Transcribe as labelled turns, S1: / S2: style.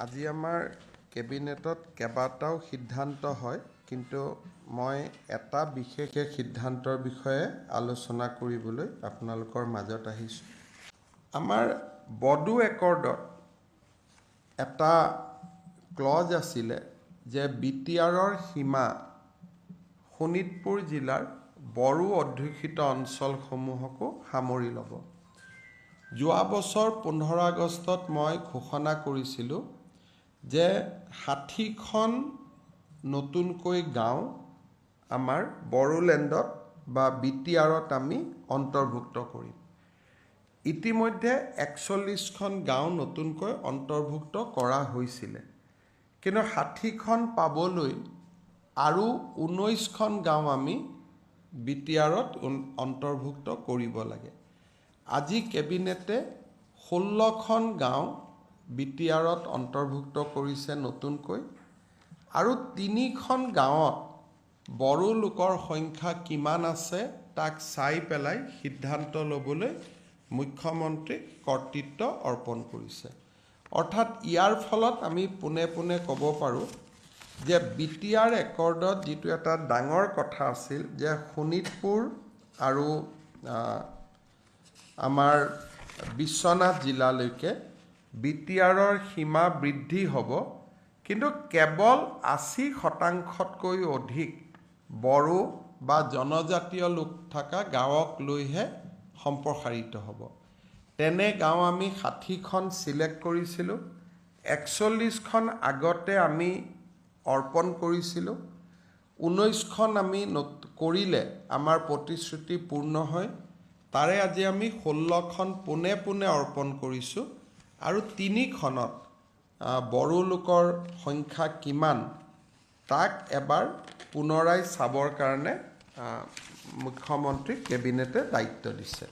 S1: আজি আমাৰ কেবিনেটত কেইবাটাও সিদ্ধান্ত হয়, কিন্তু মই এটা বিশেষ সিদ্ধান্তৰ বিষয়ে আলোচনা কৰিবলৈ আপোনালোকৰ মাজত আহিছোঁ। আমাৰ বড়ো একৰ্ডত এটা ক্লজ আছিলে যে BTRৰ সীমা শোণিতপুৰ জিলাৰ বড়ো অধ্যুষিত অঞ্চলসমূহকো সামৰি ল'ব। যোৱা বছৰ 15 আগষ্টত মই ঘোষণা কৰিছিলোঁ যে 60খন নতুনকৈ গাঁও আমাৰ বড়োলেণ্ডত বা BTRত আমি অন্তৰ্ভুক্ত কৰিম। ইতিমধ্যে 41খন গাঁও নতুনকৈ অন্তৰ্ভুক্ত কৰা হৈছিলে, কিন্তু 60খন পাবলৈ আৰু 19খন গাঁও আমি BTRত অন্তৰ্ভুক্ত কৰিব লাগে। আজি কেবিনেটে 16খন গাঁও BTRত অন্তৰ্ভুক্ত কৰিছে নতুনকৈ, আৰু 3খন গাঁৱত বড়ো লোকৰ সংখ্যা কিমান আছে তাক চাই পেলাই সিদ্ধান্ত ল'বলৈ মুখ্যমন্ত্ৰীক কৰ্তৃত্ব অৰ্পণ কৰিছে। অৰ্থাৎ ইয়াৰ ফলত আমি পোনে পোনে ক'ব পাৰোঁ যে BTR একৰ্ডত যিটো এটা ডাঙৰ কথা আছিল যে শোণিতপুৰ আৰু আমাৰ বিশ্বনাথ জিলালৈকে BTRৰ সীমা বৃদ্ধি হ'ব, কিন্তু কেৱল 80শতাংশতকৈ অধিক বড়ো বা জনজাতীয় লোক থকা গাঁৱক লৈহে সম্প্ৰসাৰিত হ'ব। তেনে গাঁও আমি 60খন চিলেক্ট কৰিছিলোঁ। 41খন আগতে আমি অৰ্পণ কৰিছিলোঁ। 19খন আমি কৰিলে আমাৰ প্ৰতিশ্ৰুতি পূৰ্ণ হয়। তাৰে আজি আমি 16খন পোনে পোনে অৰ্পণ কৰিছোঁ, আৰু 3খনত বড়ো লোকৰ সংখ্যা কিমান তাক এবাৰ পুনৰাই চাবৰ কাৰণে মুখ্যমন্ত্ৰীক কেবিনেটে দায়িত্ব দিছে।